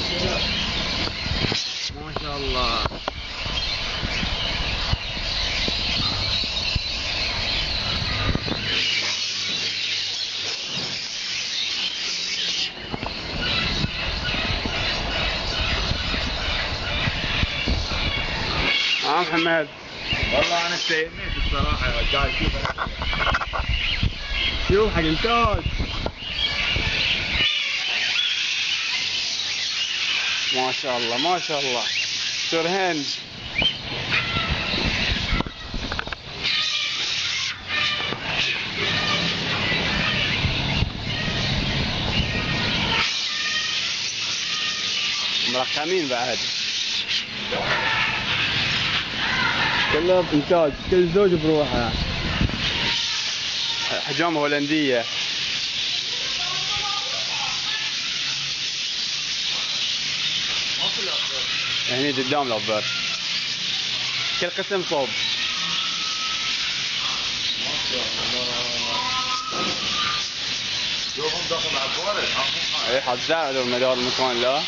ما شاء الله. محمد والله انا استهميت الصراحه يا رجال. شوف حق انتاج. ما شاء الله ما شاء الله. دكتور هند. مرقمين بعد. كله بإنتاج، كل زوج بروحه. حجام هولندية. هني قدام الأبر. كل قسم صوب. ما شاء الله. شوفهم داخل على البارد. اي حزاع المدار المكان له.